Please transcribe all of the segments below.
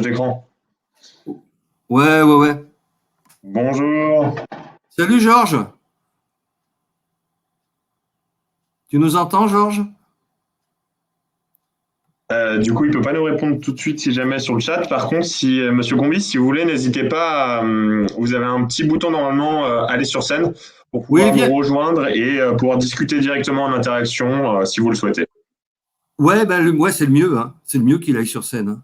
d'écran. Ouais, ouais, ouais. Bonjour. Salut Georges. Tu nous entends, Georges? Du coup, il peut pas nous répondre tout de suite si jamais sur le chat. Par contre, si Monsieur Gombis, si vous voulez, n'hésitez pas. Vous avez un petit bouton normalement, aller sur scène pour Oui, pouvoir nous viens. rejoindre et pouvoir discuter directement en interaction si vous le souhaitez. Ouais, ben, ouais, c'est le mieux, hein. C'est le mieux qu'il aille sur scène, hein.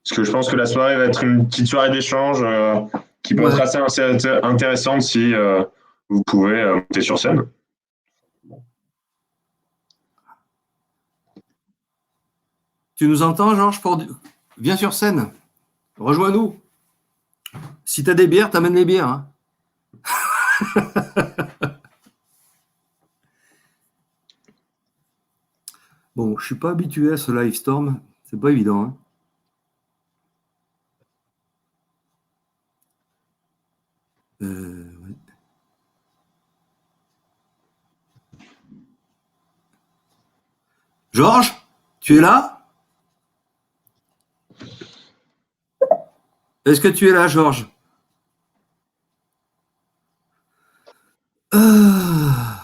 Parce que je pense que la soirée va être une petite soirée d'échange qui peut être Ouais. assez intéressante si vous pouvez monter sur scène. Tu nous entends, Georges? Viens sur scène. Rejoins-nous. Si tu as des bières, t'amènes les bières, hein. Bon, je suis pas habitué à ce live storm. C'est pas évident, hein. Ouais. Georges, tu es là? Est-ce que tu es là, Georges? Ah.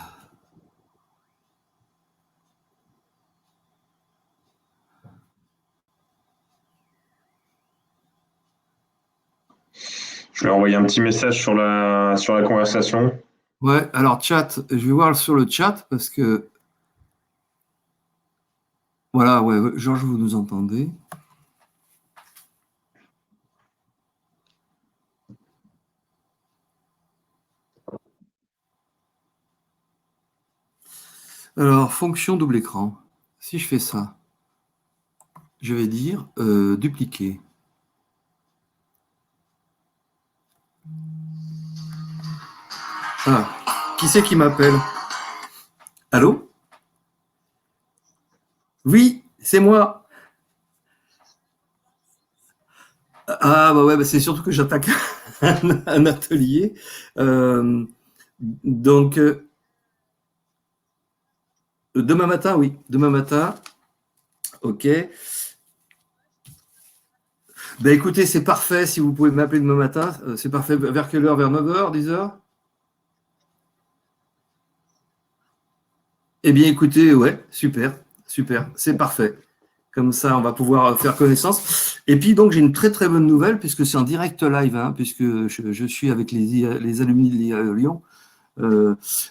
Je vais envoyer un petit message sur la conversation. Ouais, alors chat, je vais voir sur le chat parce que voilà, ouais, Georges, vous nous entendez? Alors, fonction double écran. Si je fais ça, je vais dire dupliquer. Ah, qui c'est qui m'appelle? Allô? Oui, c'est moi. Ah, bah ouais, bah c'est surtout que j'attaque un atelier. Euh, donc, demain matin, oui. Demain matin, ok. Ben écoutez, c'est parfait. Si vous pouvez m'appeler demain matin, c'est parfait. Vers quelle heure? Vers 9h, 10h? Eh bien, écoutez, ouais, super, super, c'est parfait. Comme ça, on va pouvoir faire connaissance. Et puis, donc, j'ai une très, très bonne nouvelle, puisque c'est en direct live, hein, puisque je suis avec les alumni de l'IA Lyon.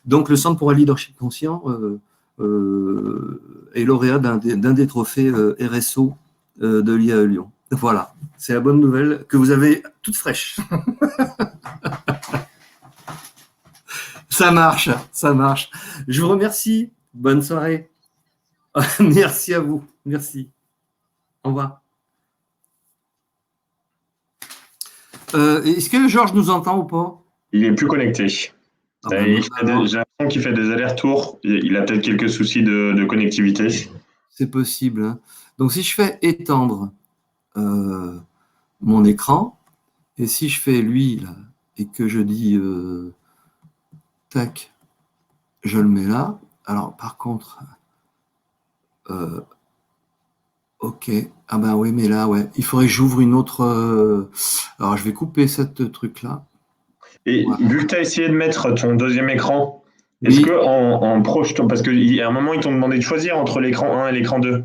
Donc, le Centre pour un leadership conscient est lauréat d'un des trophées RSO de l'IA Lyon. Voilà, c'est la bonne nouvelle que vous avez toute fraîche. Ça marche, ça marche. Je vous remercie. Bonne soirée. Merci à vous. Merci. Au revoir. Est-ce que Georges nous entend ou pas? Il est plus connecté. Ah ben, J'ai l'impression qu'il fait des allers-retours. Il a peut-être quelques soucis de connectivité. c'est possible, hein. Donc, si je fais étendre mon écran, et si je fais lui, là, et que je dis tac, je le mets là. Alors, par contre, ok. Ah ben oui, mais là, ouais. Il faudrait que j'ouvre une autre. Alors, je vais couper cette truc-là. Et Voilà. vu que tu as essayé de mettre ton deuxième écran, est-ce Oui. que en projetant, parce qu'à un moment, ils t'ont demandé de choisir entre l'écran 1 et l'écran 2,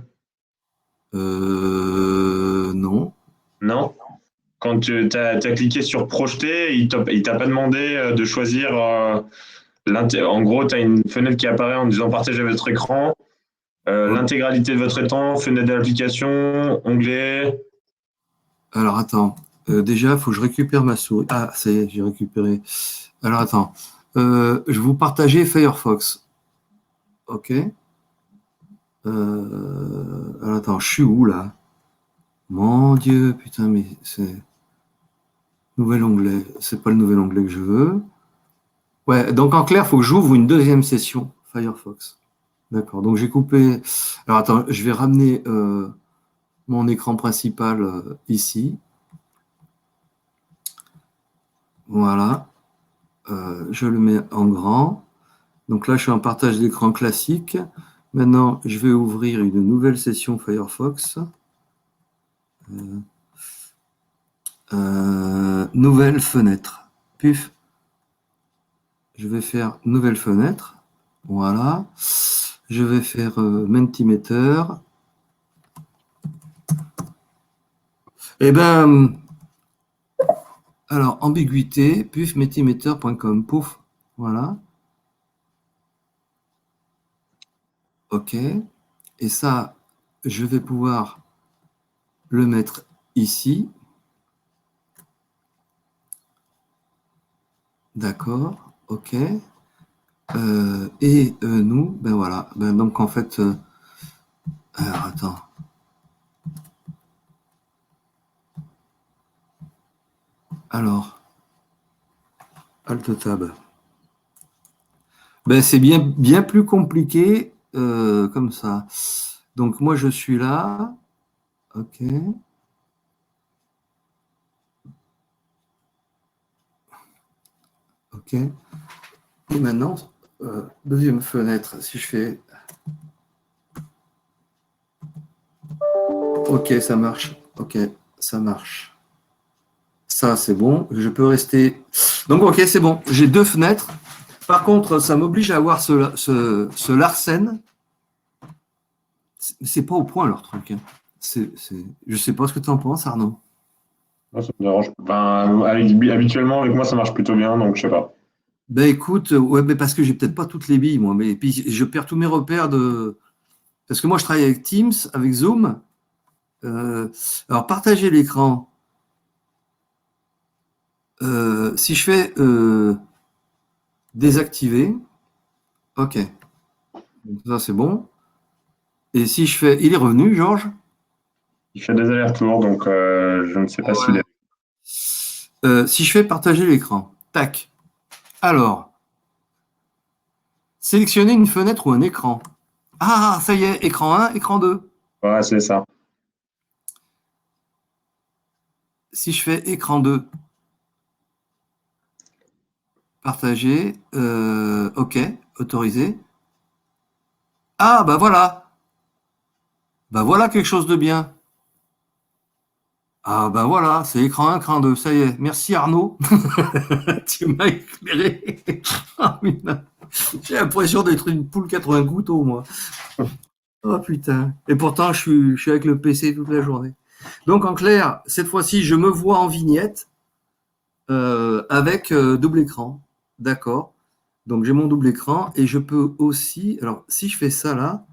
Non. non? Quand tu as cliqué sur projeter, il t'a pas demandé de choisir. En gros, tu as une fenêtre qui apparaît en disant partager votre écran, Ouais. l'intégralité de votre écran, fenêtre d'application, onglet. Alors, attends. Déjà, il faut que je récupère ma souris. Ah, ça y est, j'ai récupéré. Alors, attends. Je vais vous partager Firefox. Ok. Alors, attends, je suis où là? Mon Dieu, putain, mais c'est. Nouvel onglet. C'est pas le nouvel onglet que je veux. Ouais, donc en clair, il faut que j'ouvre une deuxième session Firefox. D'accord. Donc j'ai coupé. Alors attends, je vais ramener mon écran principal ici. Voilà. Je le mets en grand. Donc là, je suis en partage d'écran classique. Maintenant, je vais ouvrir une nouvelle session Firefox. Nouvelle fenêtre. Puf. Je vais faire nouvelle fenêtre. Voilà. Je vais faire Mentimeter. Eh ben, alors, ambiguïté, puf, mentimeter.com, pouf. Voilà. OK. Et ça, je vais pouvoir le mettre ici. D'accord. OK. Et nous, ben voilà. Ben donc, en fait, alors, attends. Alors, Alt Tab. Ben, c'est bien plus compliqué comme ça. Donc, moi, je suis là. OK. OK. Et maintenant, deuxième fenêtre, si je fais... OK, ça marche. OK, ça marche. Ça, c'est bon. Je peux rester... Donc, OK, c'est bon. J'ai deux fenêtres. Par contre, ça m'oblige à avoir ce Larsen. C'est pas au point, leur truc. Hein. Je sais pas ce que tu en penses, Arnaud. Non, ça me dérange. Ben, habituellement, avec moi, ça marche plutôt bien, donc je sais pas. Ben écoute, ouais, mais parce que j'ai peut-être pas toutes les billes, moi. Mais puis je perds tous mes repères de... Parce que moi, je travaille avec Teams, avec Zoom. Alors, partager l'écran. Si je fais désactiver, OK. Donc, ça, c'est bon. Et si je fais... Il est revenu, Georges? Il fait des allers-retours, donc je ne sais pas s'il Ouais. est. Si je fais partager l'écran, tac. Alors, sélectionner une fenêtre ou un écran. Ah, ça y est, écran 1, écran 2. Ouais, c'est ça. Si je fais écran 2, partager, OK, autorisé. Ah, bah voilà. Bah voilà quelque chose de bien. Ah, bah voilà, c'est écran 1, écran 2, ça y est. Merci Arnaud. Tu m'as éclairé. Ah, putain. J'ai l'impression d'être une poule 80 couteaux, moi. Oh putain. Et pourtant, je suis avec le PC toute la journée. Donc, en clair, cette fois-ci, je me vois en vignette avec double écran. D'accord. Donc, j'ai mon double écran et je peux aussi. Alors, si je fais ça là,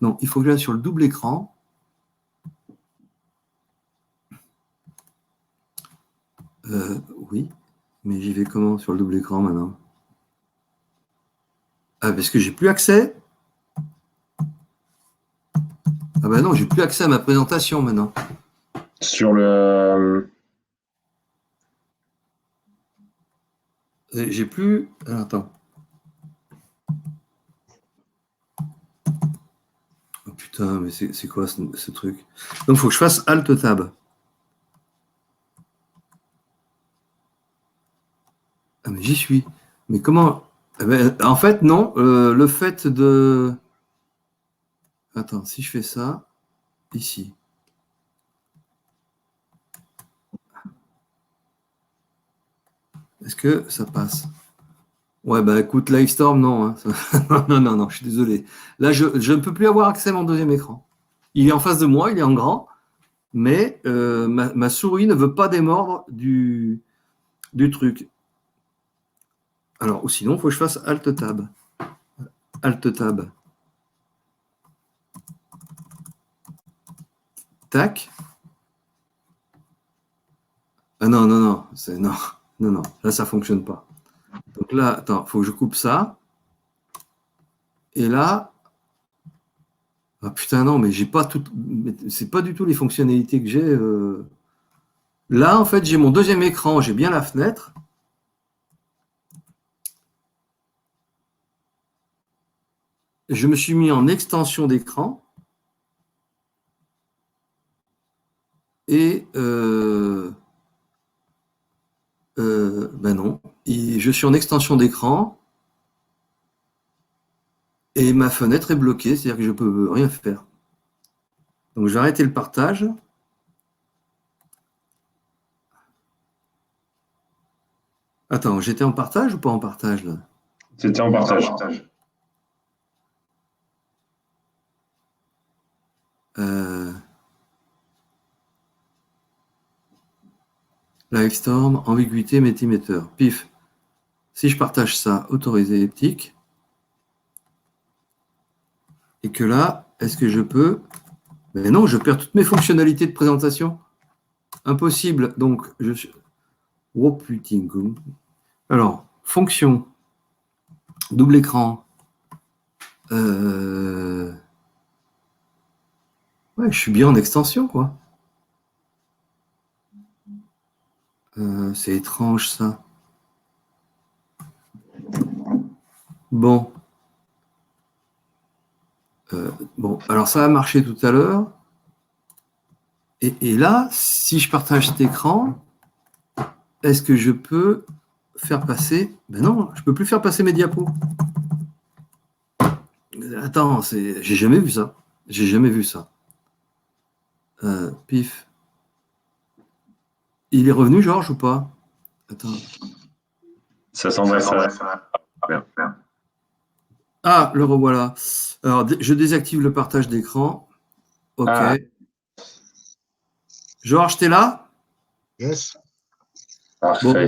non, il faut que j'aille sur le double écran. Oui, mais j'y vais comment sur le double écran maintenant? Ah, parce que j'ai plus accès. Ah ben non, j'ai plus accès à ma présentation maintenant. Sur le. J'ai plus. Alors, attends. Oh putain, mais c'est quoi ce truc? Donc, il faut que je fasse Alt Tab. Ah, mais j'y suis. Mais comment? Eh ben, en fait, non. Le fait de. Attends, si je fais ça, ici. Est-ce que ça passe? Ouais, bah écoute, Livestorm, non. Hein. Non, je suis désolé. Là, je ne peux plus avoir accès à mon deuxième écran. Il est en face de moi, il est en grand, mais ma souris ne veut pas démordre du truc. Alors, ou sinon, il faut que je fasse Alt Tab. Alt Tab. Tac. Ah non, non. Non. Là, ça ne fonctionne pas. Donc là, attends, il faut que je coupe ça. Et là, ah putain, non, mais j'ai pas tout. C'est pas du tout les fonctionnalités que j'ai. Là, en fait, j'ai mon deuxième écran, j'ai bien la fenêtre. Je me suis mis en extension d'écran. Et ben non, je suis en extension d'écran et ma fenêtre est bloquée, c'est-à-dire que je ne peux rien faire. Donc je vais arrêter le partage. Attends, j'étais en partage ou pas en partage là? C'était en partage. Livestorm, ambiguïté, Metimeter. Pif. Si je partage ça, autorisé elliptique, et que là, est-ce que je peux... Mais non, je perds toutes mes fonctionnalités de présentation. Impossible. Donc, oh putain. Alors, fonction, double écran. Ouais, je suis bien en extension, quoi. C'est étrange, ça. Bon. Bon, alors ça a marché tout à l'heure. Et là, si je partage cet écran, est-ce que je peux faire passer... Ben non, je ne peux plus faire passer mes diapos. Attends, j'ai jamais vu ça. J'ai jamais vu ça. Pif. Il est revenu, Georges, ou pas? Attends. Ça semble ça. Bien. Ah, le revoilà. Alors, je désactive le partage d'écran. OK. Ah. Georges, t'es là? Yes. Parfait. Bon.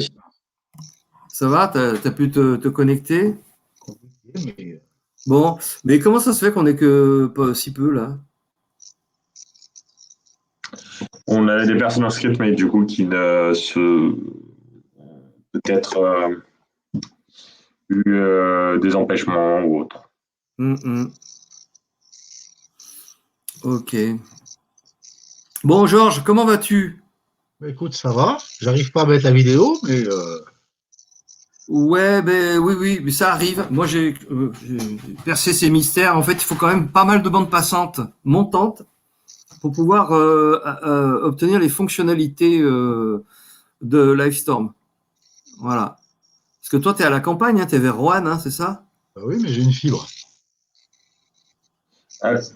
Ça va? T'as pu te connecter? Compliqué, mais... Bon, mais comment ça se fait qu'on n'est que pas si peu là? On avait des personnes inscrites, mais du coup qui ne se peut-être eu des empêchements ou autre. Ok. Bon, Georges, comment vas-tu? Écoute, ça va. J'arrive pas à mettre la vidéo, mais... Ouais, ben oui, mais ça arrive. Moi, j'ai percé ces mystères. En fait, il faut quand même pas mal de bandes passantes montantes pour pouvoir obtenir les fonctionnalités de Livestorm. Voilà. Parce que toi, tu es à la campagne, hein, tu es vers Roanne, hein, c'est ça? Bah oui, mais j'ai une fibre.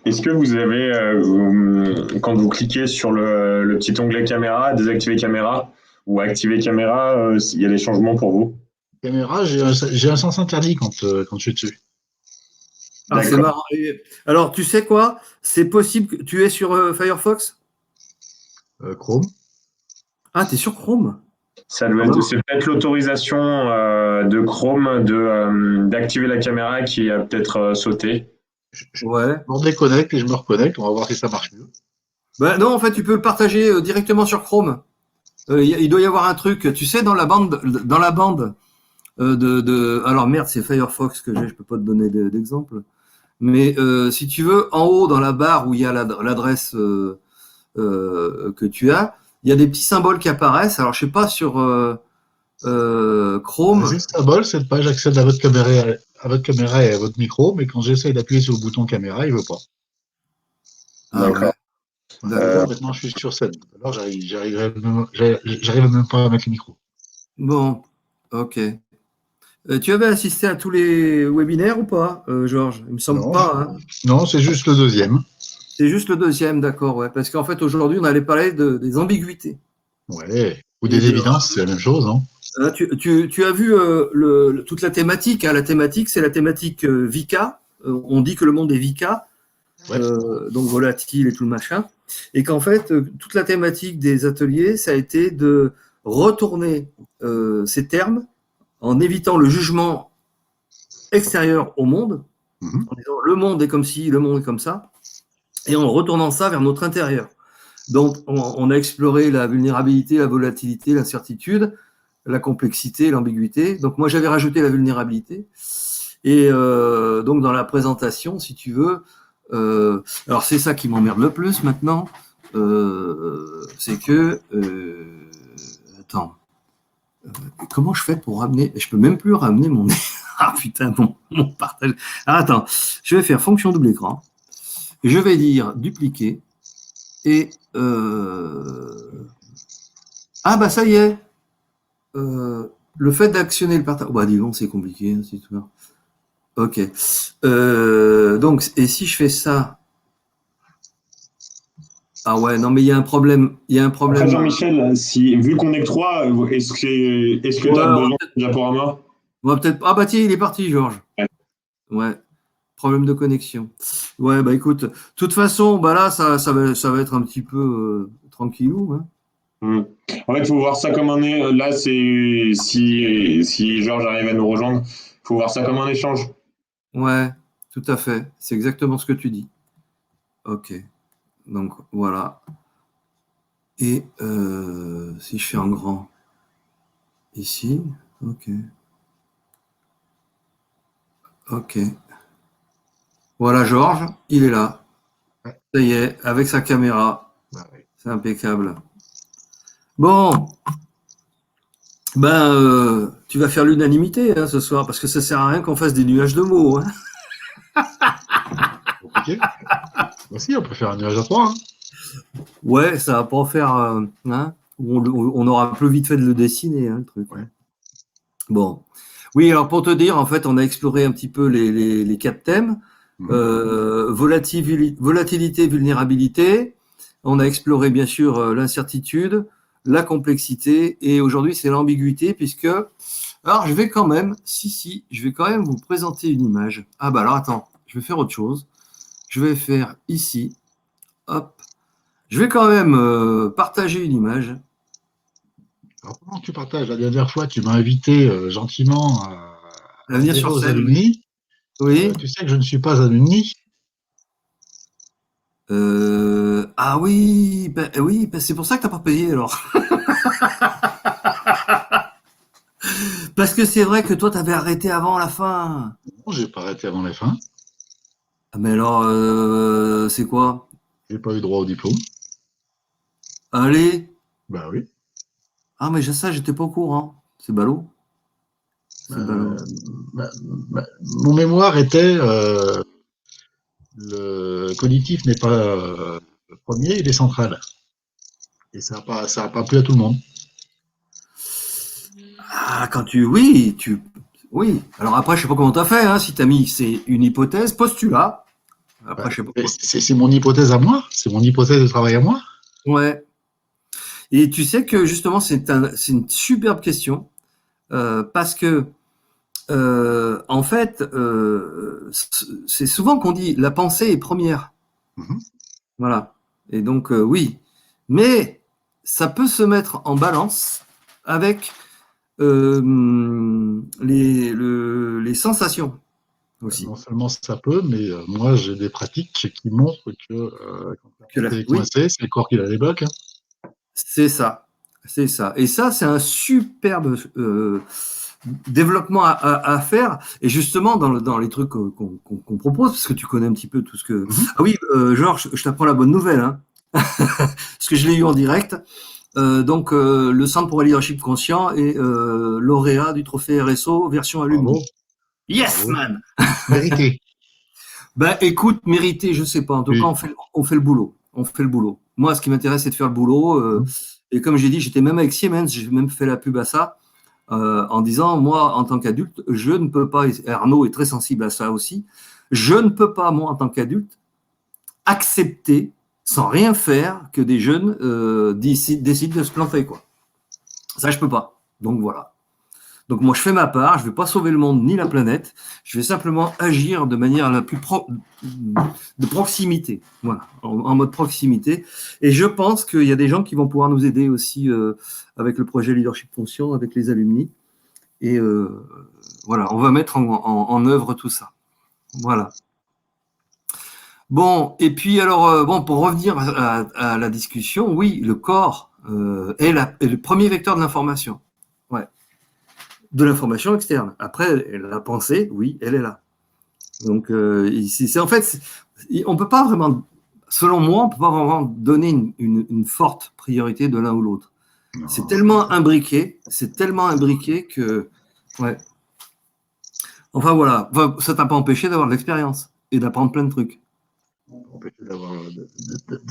Est-ce que vous avez, quand vous cliquez sur le petit onglet caméra, désactiver caméra ou activer caméra, il y a des changements pour vous? Caméra, j'ai un sens interdit quand je suis dessus. Ah, c'est marrant. Alors, tu sais quoi? C'est possible que tu es sur Firefox? Chrome. Ah, tu es sur Chrome? C'est peut-être l'autorisation de Chrome d'activer la caméra qui a peut-être sauté. Je me déconnecte et je me reconnecte. On va voir si ça marche mieux. Ben non, en fait, tu peux le partager directement sur Chrome. Il doit y avoir un truc, tu sais, dans la bande alors merde, c'est Firefox que j'ai, je peux pas te donner d'exemple. Mais si tu veux, en haut dans la barre où il y a l'adresse que tu as, il y a des petits symboles qui apparaissent. Alors je sais pas sur Chrome. C'est symbole, cette page accède à votre caméra et à votre micro, mais quand j'essaye d'appuyer sur le bouton caméra, il veut pas. D'accord. D'accord. Maintenant, je suis sur scène. Alors, j'arrive même pas à mettre le micro. Bon, ok. Tu avais assisté à tous les webinaires ou pas, Georges? Il me semble pas. Hein. Non, c'est juste le deuxième. C'est juste le deuxième, d'accord, ouais. Parce qu'en fait, aujourd'hui, on allait parler des ambiguïtés. Ouais. Ou des évidences, c'est la même chose, non? Tu as vu toute la thématique. Hein. La thématique, c'est la thématique VICA. On dit que le monde est VICA, ouais. Donc volatile et tout le machin. Et qu'en fait, toute la thématique des ateliers, ça a été de retourner ces termes en évitant le jugement extérieur au monde, en disant le monde est comme ci, le monde est comme ça, et en retournant ça vers notre intérieur. Donc, on a exploré la vulnérabilité, la volatilité, l'incertitude, la complexité, l'ambiguïté. Donc, moi, j'avais rajouté la vulnérabilité. Et donc, dans la présentation, si tu veux, alors c'est ça qui m'emmerde le plus maintenant, c'est que... attends. Comment je fais pour ramener? Je peux même plus ramener mon... ah putain, mon partage. Ah, attends, je vais faire fonction double écran. Je vais dire dupliquer. Et ah bah ça y est. Le fait d'actionner le partage. Bah dis donc, c'est compliqué, hein, c'est tout. Ok. Donc, et si je fais ça, Ah ouais, non, mais il y a un problème. Il y a un Après, problème. Jean-Michel, vu qu'on est que trois, est-ce que tu Ouais, as besoin de diaporama? on va peut-être. Ah bah tiens, il est parti, Georges. Ouais. Ouais, problème de connexion. Ouais, bah écoute, de toute façon, bah là, ça va être un petit peu tranquillou, hein. Hmm. En fait, il faut voir ça comme là, c'est si Georges arrive à nous rejoindre, il faut voir ça comme un échange. Ouais, tout à fait. C'est exactement ce que tu dis. Ok, donc voilà. Et si je fais en grand ici, ok, ok. Voilà, Georges, il est là. Ouais. Ça y est, avec sa caméra. Bah, ouais. C'est impeccable. Bon, ben, tu vas faire l'unanimité hein, ce soir, parce que ça sert à rien qu'on fasse des nuages de mots. Hein. Compliqué. Bah, si, on peut faire un nuage à 3. Hein. Ouais, ça va pas en faire. Hein, on aura plus vite fait de le dessiner, hein, le truc. Ouais. Hein. Bon. Oui, alors pour te dire, en fait, on a exploré un petit peu les quatre thèmes. Volatilité, vulnérabilité. On a exploré bien sûr l'incertitude, la complexité et aujourd'hui c'est l'ambiguïté puisque alors je vais quand même je vais quand même vous présenter une image. Ah bah alors attends, je vais faire autre chose. Je vais faire ici, hop. Je vais quand même partager une image. Alors, comment tu partages? La dernière fois, tu m'as invité gentiment Elle va à venir adhérer sur aux scène, oui. alumni. Oui. Tu sais que je ne suis pas alumni. Ah oui, ben, c'est pour ça que t'as pas payé alors. Parce que c'est vrai que toi t'avais arrêté avant la fin. Non, j'ai pas arrêté avant la fin. Ah, mais alors, c'est quoi? J'ai pas eu droit au diplôme. Allez. Bah oui. Ah, mais ça, j'étais pas au courant. C'est ballot. C'est ballot. Euh, Mon mémoire était le cognitif n'est pas premier, il est central. Et ça a pas plu à tout le monde. Ah, oui. Alors après, je sais pas comment t'as fait, hein. Si t'as mis, c'est une hypothèse, postulat. Après, je sais pas quoi. C'est mon hypothèse à moi, c'est mon hypothèse de travail à moi. Ouais. Et tu sais que justement, c'est une superbe question parce que en fait, c'est souvent qu'on dit la pensée est première. Mhm. Voilà. Et donc, oui. Mais ça peut se mettre en balance avec les sensations aussi. Non seulement ça peut, mais moi j'ai des pratiques qui montrent que quand la tête est Oui, coincée, c'est le corps qui la débloque. Hein. c'est ça. C'est ça. Et ça, c'est un superbe développement à faire. Et justement, dans les trucs qu'on propose, parce que tu connais un petit peu tout ce que. Mhm. Ah oui, Georges, je t'apprends la bonne nouvelle, hein, parce que je l'ai eu en direct. Donc, le Centre pour le leadership conscient est lauréat du trophée RSO version alumni. Bravo, Yes, bravo. man! Mérité. Ben, écoute, mérité, je sais pas. En tout cas, Oui. on fait le boulot. On fait le boulot. Moi, ce qui m'intéresse, c'est de faire le boulot. Mhm. Et comme j'ai dit, j'étais même avec Siemens, j'ai même fait la pub à ça, en disant, moi, en tant qu'adulte, je ne peux pas, et Arnaud est très sensible à ça aussi, je ne peux pas, moi, en tant qu'adulte, accepter, sans rien faire, que des jeunes décident de se planter, quoi. Ça, je peux pas. Donc, voilà. Donc moi, je fais ma part, je ne vais pas sauver le monde ni la planète, je vais simplement agir de manière la plus de proximité, voilà, en mode proximité. Et je pense qu'il y a des gens qui vont pouvoir nous aider aussi avec le projet Leadership Conscient, avec les alumni. Et voilà, on va mettre en œuvre tout ça. Voilà. Bon, et puis alors, bon, pour revenir à la discussion, oui, le corps est le premier vecteur de l'information. Ouais. De l'information externe. Après, la pensée, oui, elle est là. Donc, c'est en fait, on peut pas vraiment, selon moi, on peut pas vraiment donner une forte priorité de l'un ou l'autre. C'est tellement imbriqué que, ouais. Enfin voilà, enfin, ça t'a pas empêché d'avoir de l'expérience et d'apprendre plein de trucs. Empêcher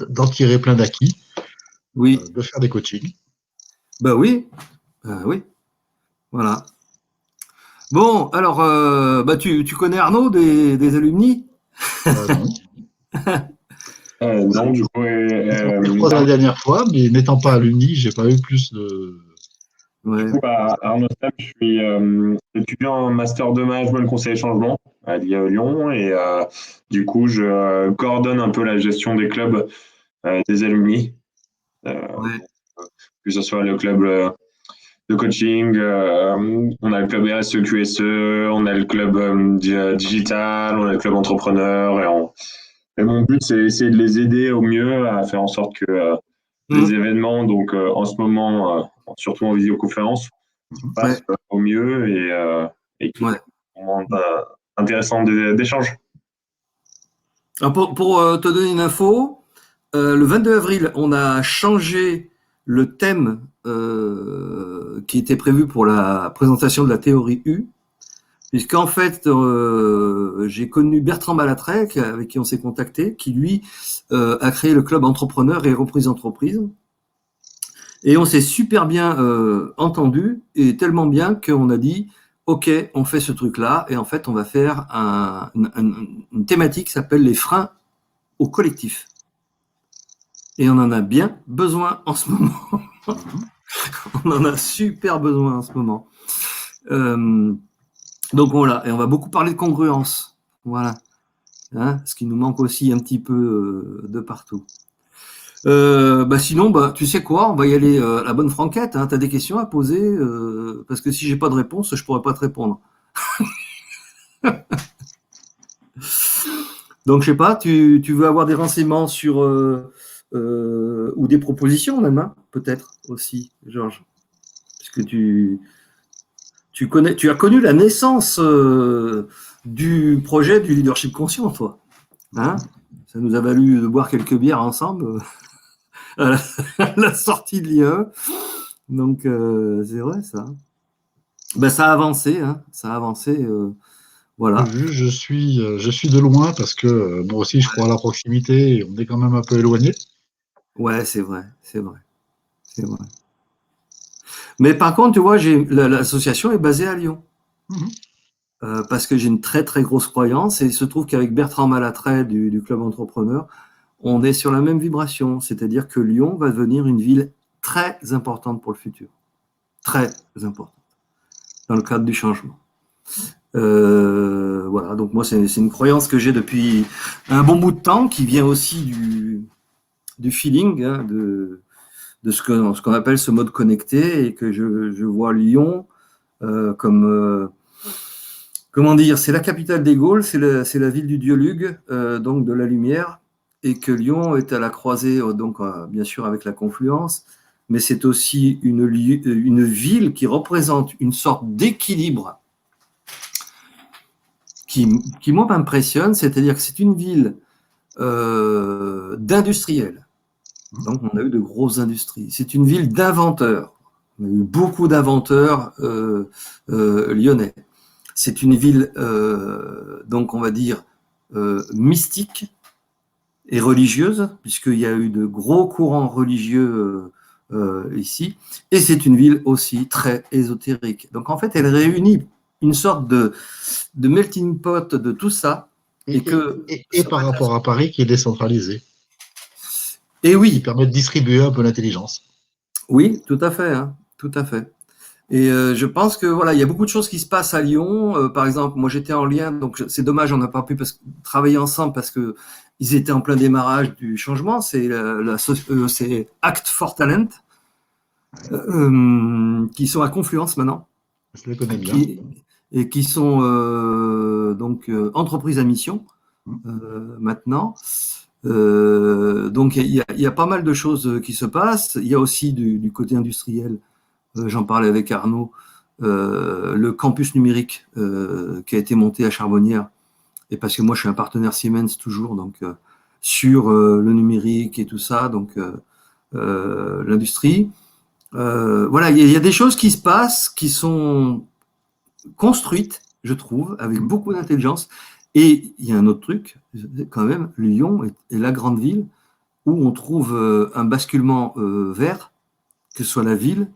d'en tirer plein d'acquis, Oui, de faire des coachings. bah oui, oui, voilà. Bon, alors, bah tu connais Arnaud des alumni? Non. Non, du coup, On s'est croisé la dernière fois, mais n'étant pas à l'Uni, j'ai pas eu plus de. du Ouais. coup, à Arnaud Stab, je suis étudiant en master de management conseil et changement à l'IA Lyon et du coup, je coordonne un peu la gestion des clubs des alumni, Ouais. que ce soit le club de coaching, on a le club RSE QSE, on a le club digital, on a le club entrepreneur et mon but, c'est essayer de les aider au mieux à faire en sorte que les événements, donc en ce moment, surtout en visioconférence, Ouais. passe au mieux et qu'il y ait Ouais. des moments intéressants d'échange. Alors pour te donner une info, le 22 avril, on a changé le thème qui était prévu pour la présentation de la théorie U, puisqu'en fait, j'ai connu Bertrand Balatret, avec qui on s'est contacté, qui lui a créé le club entrepreneur et reprise entreprise. Et on s'est super bien entendu, et tellement bien qu'on a dit, OK, on fait ce truc-là, et en fait, on va faire une thématique qui s'appelle les freins au collectif. Et on en a bien besoin en ce moment. On en a super besoin en ce moment. Donc voilà, et on va beaucoup parler de congruence. Voilà. Hein, ce qui nous manque aussi un petit peu de partout. Sinon, tu sais quoi, on va y aller à la bonne franquette. Hein. Tu as des questions à poser parce que si j'ai pas de réponse, je pourrais pas te répondre. Donc, je sais pas, tu veux avoir des renseignements sur ou des propositions même, hein, peut-être aussi, Georges, puisque tu as connu la naissance du projet du leadership conscient, toi. Hein, ça nous a valu de boire quelques bières ensemble à la sortie de l'IE. Donc, c'est vrai, ça. Ça a avancé, hein, ça a avancé. Voilà. Je suis de loin parce que moi aussi, je crois à la proximité et on est quand même un peu éloigné. Ouais, c'est vrai, c'est vrai, c'est vrai. Mais par contre, tu vois, l'association est basée à Lyon. Mhm. Parce que j'ai une très très grosse croyance et il se trouve qu'avec Bertrand Malatret du Club Entrepreneur, on est sur la même vibration, c'est-à-dire que Lyon va devenir une ville très importante pour le futur, très importante dans le cadre du changement. Voilà, donc moi c'est une croyance que j'ai depuis un bon bout de temps, qui vient aussi du feeling, hein, de ce qu'on appelle ce mode connecté, et que je vois Lyon comme comment dire, c'est la capitale des Gaules, c'est la ville du dieu Lug, donc de la lumière, et que Lyon est à la croisée, donc bien sûr avec la confluence, mais c'est aussi une ville qui représente une sorte d'équilibre qui moi m'impressionne, c'est-à-dire que c'est une ville d'industriels. Donc on a eu de grosses industries. C'est une ville d'inventeurs. On a eu beaucoup d'inventeurs lyonnais. C'est une ville, donc on va dire, mystique et religieuse, puisqu'il y a eu de gros courants religieux ici. Et c'est une ville aussi très ésotérique. Donc en fait, elle réunit une sorte de melting pot de tout ça. Et que Et par rapport à Paris qui est décentralisé, et qui oui, permet de distribuer un peu l'intelligence. oui, tout à fait, hein, tout à fait. Et je pense que voilà, il y a beaucoup de choses qui se passent à Lyon. Par exemple, moi j'étais en lien, donc c'est dommage, on n'a pas pu travailler ensemble parce que ils étaient en plein démarrage du changement. C'est Act for Talent qui sont à Confluence maintenant, Je le connais bien. et qui sont donc entreprises à mission maintenant. Donc il y a pas mal de choses qui se passent. Il y a aussi du côté industriel. J'en parlais avec Arnaud, le campus numérique qui a été monté à Charbonnières, et parce que moi je suis un partenaire Siemens toujours, donc sur le numérique et tout ça, donc l'industrie. Voilà, il y a des choses qui se passent, qui sont construites, je trouve, avec beaucoup d'intelligence. Et il y a un autre truc, quand même, Lyon est la grande ville où on trouve un basculement vert, que ce soit la ville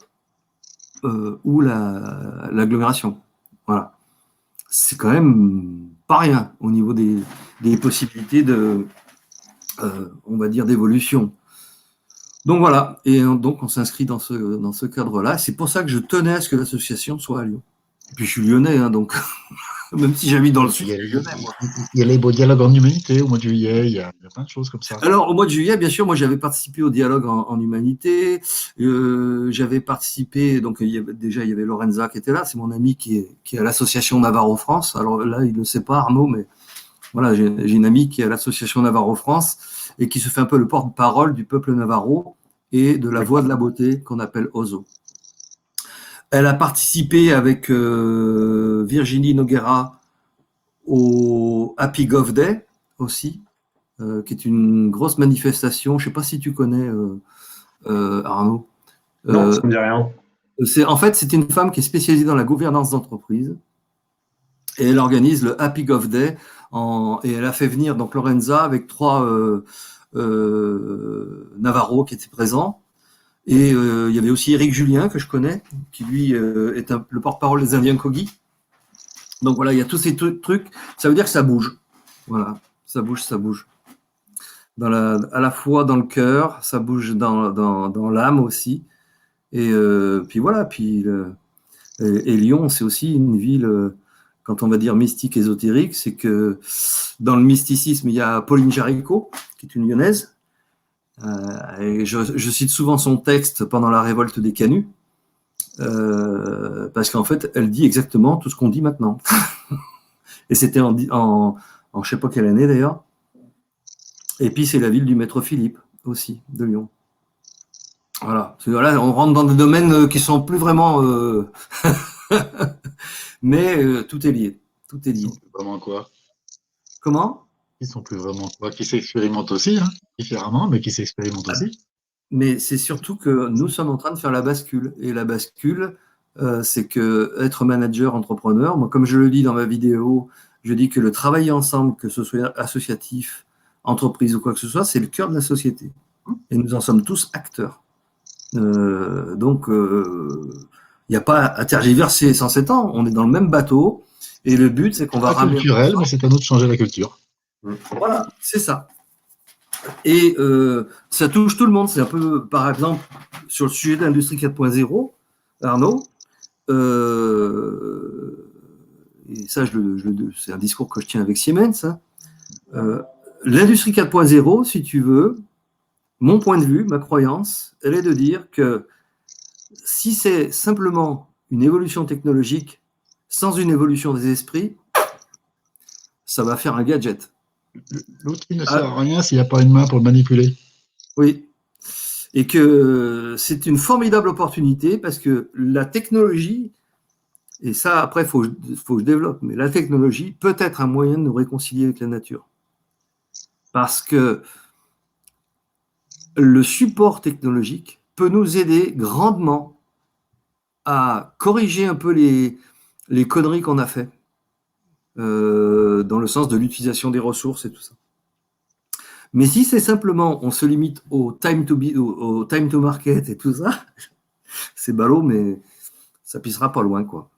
ou l'agglomération. Voilà. C'est quand même pas rien au niveau des possibilités on va dire, d'évolution. Donc voilà, et donc on s'inscrit dans ce cadre-là. C'est pour ça que je tenais à ce que l'association soit à Lyon. Et puis je suis lyonnais, hein, donc même si j'habite dans le sud, Il y, a, je suis lyonnais, moi. il y a les beaux dialogues en humanité au mois de juillet, il y a plein de choses comme ça. Alors au mois de juillet, bien sûr, moi j'avais participé au dialogue en humanité. J'avais participé, donc il y avait Lorenza qui était là, c'est mon ami qui est à l'association Navarro France. Alors là, il ne le sait pas, Arnaud, mais voilà, j'ai une amie qui est à l'association Navarro France et qui se fait un peu le porte-parole du peuple navarro et de la voix de la beauté qu'on appelle Ozo. Elle a participé avec Virginie Noguera au Happy Gov Day aussi, qui est une grosse manifestation. Je ne sais pas si tu connais, Arnaud. Non, ça ne me dit rien. En fait, c'est une femme qui est spécialisée dans la gouvernance d'entreprise et elle organise le Happy Gov Day et elle a fait venir donc Lorenza avec 3 Navarro qui étaient présents. Et il y avait aussi Éric Julien, que je connais, qui lui est le porte-parole des Indiens Kogi. Donc voilà, il y a tous ces trucs. Ça veut dire que ça bouge. Voilà, ça bouge, ça bouge. À la fois dans le cœur, ça bouge dans l'âme aussi. Et puis voilà, et Lyon, c'est aussi une ville, quand on va dire mystique, ésotérique, c'est que dans le mysticisme, il y a Pauline Jaricot, qui est une lyonnaise. Et je cite souvent son texte pendant la révolte des Canuts, parce qu'en fait, elle dit exactement tout ce qu'on dit maintenant. Et c'était en je sais pas quelle année d'ailleurs. Et puis c'est la ville du maître Philippe aussi, de Lyon. Voilà. Là, on rentre dans des domaines qui sont plus vraiment, mais tout est lié. Tout est lié. Ils sont plus vraiment quoi? Comment? Ils sont plus vraiment quoi? Qui s'expérimentent aussi, hein, différemment, mais qui s'expérimentent aussi. Mais c'est surtout que nous sommes en train de faire la bascule. Et la bascule, c'est que être manager, entrepreneur, moi, comme je le dis dans ma vidéo, je dis que le travailler ensemble, que ce soit associatif, entreprise ou quoi que ce soit, c'est le cœur de la société. Et nous en sommes tous acteurs. Donc, il n'y a pas à tergiverser 107 ans. On est dans le même bateau. Et le but, c'est qu'on va ramener. C'est culturel, mais c'est à nous de changer la culture. Voilà, c'est ça. Et ça touche tout le monde. C'est un peu, par exemple, sur le sujet de l'industrie 4.0, Arnaud, et ça, c'est un discours que je tiens avec Siemens. Hein, l'industrie 4.0, si tu veux, mon point de vue, ma croyance, elle est de dire que si c'est simplement une évolution technologique sans une évolution des esprits, ça va faire un gadget. L'outil ne sert à rien s'il n'y a pas une main pour le manipuler. Oui. Et que c'est une formidable opportunité parce que la technologie, et ça après il faut que je développe, mais la technologie peut être un moyen de nous réconcilier avec la nature. Parce que le support technologique peut nous aider grandement à corriger un peu les conneries qu'on a fait, dans le sens de l'utilisation des ressources et tout ça. Mais si c'est simplement, on se limite au time to market et tout ça, c'est ballot, mais ça pissera pas loin, quoi.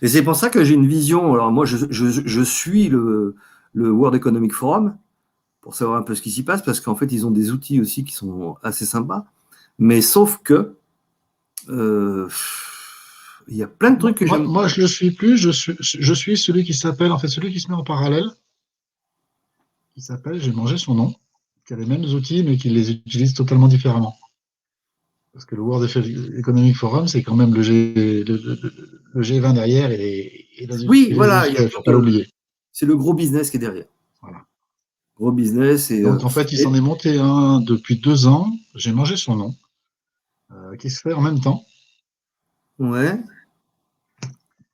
Et c'est pour ça que j'ai une vision. Alors moi, je suis le World Economic Forum pour savoir un peu ce qui s'y passe, parce qu'en fait, ils ont des outils aussi qui sont assez sympas. Mais sauf que il y a plein de trucs que j'aime. Moi, je le suis plus. Je suis celui qui s'appelle, en fait, celui qui se met en parallèle. Qui s'appelle, j'ai mangé son nom, qui a les mêmes outils, mais qui les utilise totalement différemment. Parce que le World Economic Forum, c'est quand même le G20 derrière et oui, voilà, il faut pas l'oublier. C'est le gros business qui est derrière. Voilà. Gros business. Et, donc, en fait, il s'en est monté un depuis 2 ans. J'ai mangé son nom, qui se fait en même temps. Ouais.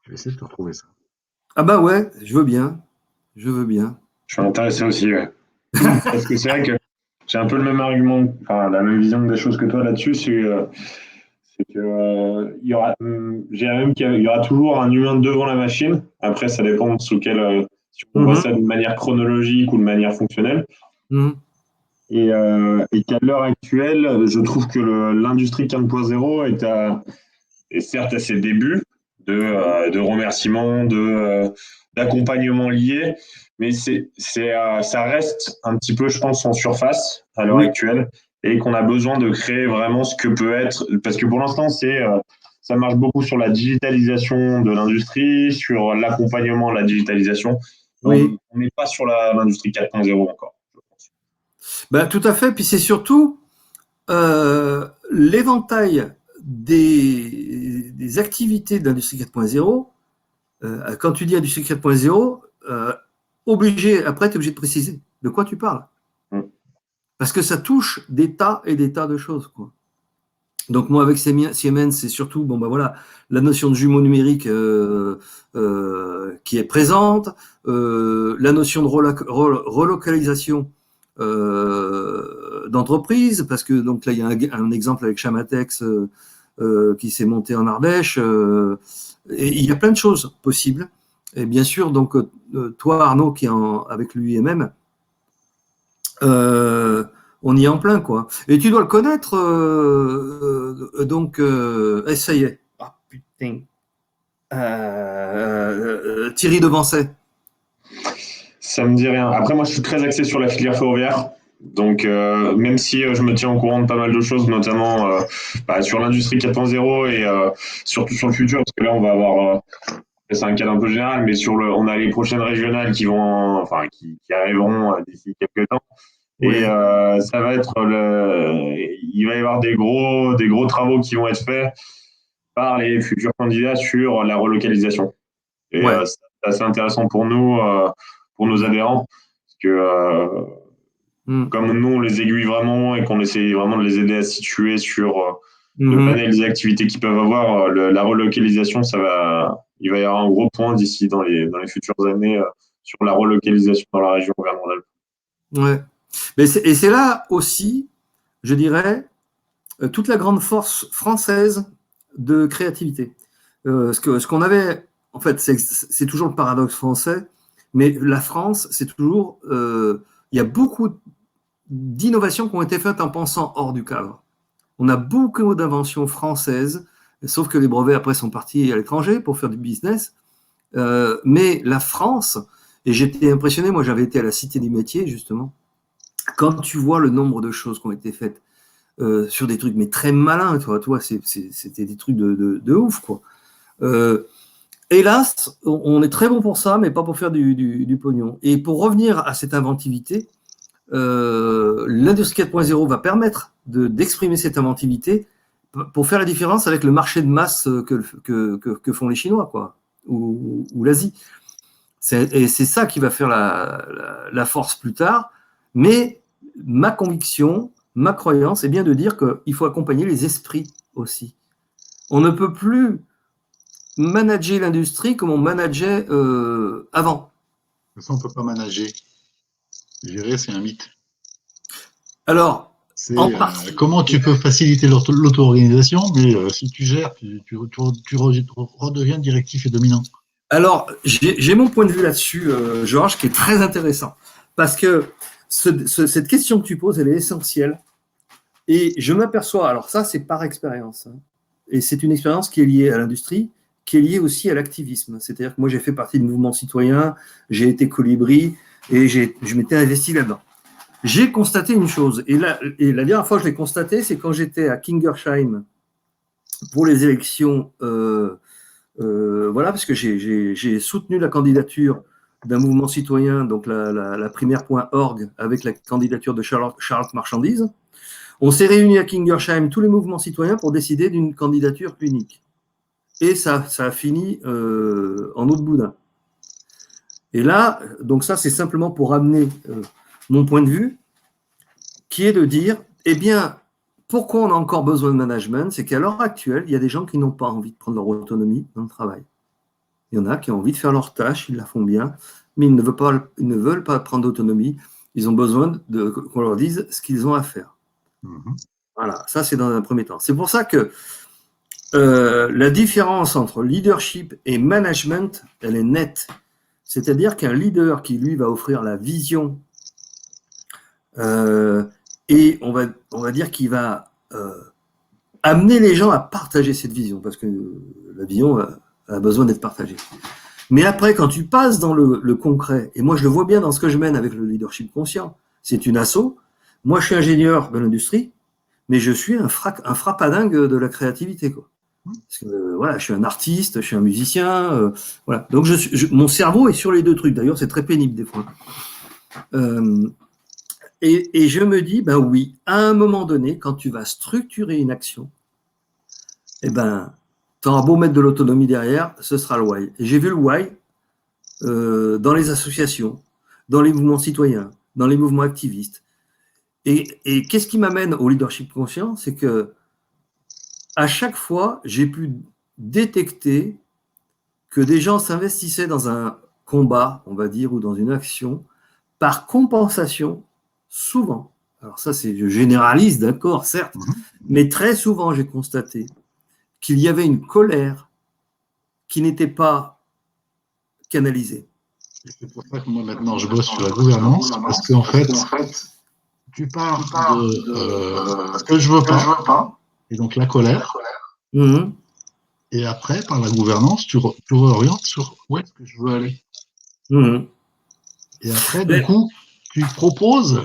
Je vais essayer de te retrouver ça. Ah bah ouais, je veux bien. Je veux bien. Je suis intéressé aussi, ouais. Parce que c'est vrai que j'ai un peu le même argument, enfin la même vision des choses que toi là-dessus, c'est que il y aura, je dirais même qu'il y aura toujours un humain devant la machine. Après, ça dépend sous quel, si on voit ça d'une manière chronologique ou de manière fonctionnelle. Et qu'à l'heure actuelle, je trouve que l'industrie 4.0 est certes à ses débuts, de remerciements, d'accompagnement lié. Mais ça reste un petit peu, je pense, en surface à l'heure Oui, actuelle et qu'on a besoin de créer vraiment ce que peut être, parce que pour l'instant, ça marche beaucoup sur la digitalisation de l'industrie, sur l'accompagnement à la digitalisation. oui. On n'est pas sur l'industrie 4.0 encore, je pense. Ben, tout à fait. Puis c'est surtout l'éventail des activités de l'industrie 4.0. Quand tu dis industrie 4.0, après, tu es obligé de préciser de quoi tu parles. Mm. Parce que ça touche des tas et des tas de choses, quoi. Donc moi avec Siemens, c'est surtout bon bah voilà la notion de jumeau numérique qui est présente, la notion de relocalisation d'entreprise, parce que donc là il y a un exemple avec Chamatex qui s'est monté en Ardèche, et il y a plein de choses possibles. Et bien sûr donc toi Arnaud qui est avec l'UIMM, euh, on y est en plein, quoi. Et tu dois le connaître, donc, ça y est. Ah, putain. Thierry Devancet. Ça me dit rien. Après, moi, je suis très axé sur la filière ferroviaire. Donc, même si je me tiens au courant de pas mal de choses, notamment sur l'industrie 4.0 et surtout sur le futur, parce que là, on va avoir, c'est un cadre un peu général, mais on a les prochaines régionales qui arriveront d'ici quelques temps. Et Ouais. ça va être il va y avoir des gros travaux qui vont être faits par les futurs candidats sur la relocalisation. Et Ouais. c'est assez intéressant pour nos adhérents, parce que Mm. comme nous, on les aiguille vraiment et qu'on essaie vraiment de les aider à se situer sur le Mhm. panel des activités qu'ils peuvent avoir, la relocalisation, il va y avoir un gros point d'ici dans les futures années sur la relocalisation dans la région Auvergne-Rhône-Alpes. Ouais. Et c'est là aussi, je dirais, toute la grande force française de créativité. Ce qu'on avait, en fait, c'est toujours le paradoxe français, mais la France, c'est toujours, il y a beaucoup d'innovations qui ont été faites en pensant hors du cadre. On a beaucoup d'inventions françaises, sauf que les brevets après sont partis à l'étranger pour faire du business. Mais la France, et j'étais impressionné, moi j'avais été à la Cité des métiers justement, quand tu vois le nombre de choses qui ont été faites sur des trucs mais très malins, toi c'était des trucs de ouf quoi. Hélas, on est très bon pour ça, mais pas pour faire du pognon. Et pour revenir à cette inventivité, l'industrie 4.0 va permettre d'exprimer cette inventivité pour faire la différence avec le marché de masse que font les Chinois, quoi, ou l'Asie. Et c'est ça qui va faire la force plus tard. Mais ma conviction, ma croyance, est bien de dire qu'il faut accompagner les esprits aussi. On ne peut plus manager l'industrie comme on manageait avant. Ça, on ne peut pas manager. Gérer, c'est un mythe. Alors, en C'est partie. comment tu peux faciliter l'auto-organisation, mais si tu gères, tu redeviens directif et dominant. Alors, j'ai mon point de vue là-dessus, Georges, qui est très intéressant. Parce que cette question que tu poses, elle est essentielle. Et je m'aperçois, alors ça, c'est par expérience. Hein, et c'est une expérience qui est liée à l'industrie, qui est liée aussi à l'activisme. C'est-à-dire que moi, j'ai fait partie du mouvement citoyen, j'ai été colibri, et je m'étais investi là-dedans. J'ai constaté une chose, et la dernière fois que je l'ai constaté, c'est quand j'étais à Kingersheim pour les élections voilà, parce que j'ai soutenu la candidature d'un mouvement citoyen, donc la primaire.org, avec la candidature de Charles Marchandise. On s'est réunis à Kingersheim, tous les mouvements citoyens, pour décider d'une candidature unique. Et ça a fini en eau de boudin. Et là, donc ça, c'est simplement pour amener mon point de vue, qui est de dire, eh bien, pourquoi on a encore besoin de management? C'est qu'à l'heure actuelle, il y a des gens qui n'ont pas envie de prendre leur autonomie dans le travail. Il y en a qui ont envie de faire leur tâche, ils la font bien, mais ils ne veulent pas prendre d'autonomie. Ils ont besoin qu'on leur dise ce qu'ils ont à faire. Voilà, ça c'est dans un premier temps. C'est pour ça que la différence entre leadership et management, elle est nette. C'est-à-dire qu'un leader qui, lui, va offrir la vision et on va dire qu'il va amener les gens à partager cette vision, parce que la vision, Elle a besoin d'être partagée. Mais après, quand tu passes dans le concret, et moi je le vois bien dans ce que je mène avec le leadership conscient, c'est une asso. Moi, je suis ingénieur de l'industrie, mais je suis un frappadingue de la créativité, quoi. Parce que, voilà, je suis un artiste, je suis un musicien, voilà. Donc mon cerveau est sur les deux trucs. D'ailleurs, c'est très pénible des fois. Et je me dis, ben oui, à un moment donné, quand tu vas structurer une action, eh ben, tu auras beau mettre de l'autonomie derrière, ce sera le why. Et j'ai vu le why dans les associations, dans les mouvements citoyens, dans les mouvements activistes. Et qu'est-ce qui m'amène au leadership conscient? C'est que à chaque fois, j'ai pu détecter que des gens s'investissaient dans un combat, on va dire, ou dans une action, par compensation, souvent. Alors ça, je généralise, d'accord, certes, mais très souvent, j'ai constaté qu'il y avait une colère qui n'était pas canalisée. Et c'est pour ça que moi, maintenant, je bosse sur la gouvernance, parce qu'en fait, tu pars de ce que je veux pas, et donc la colère, et après, par la gouvernance, tu réorientes sur où est-ce que je veux aller. Et après, du coup, tu proposes,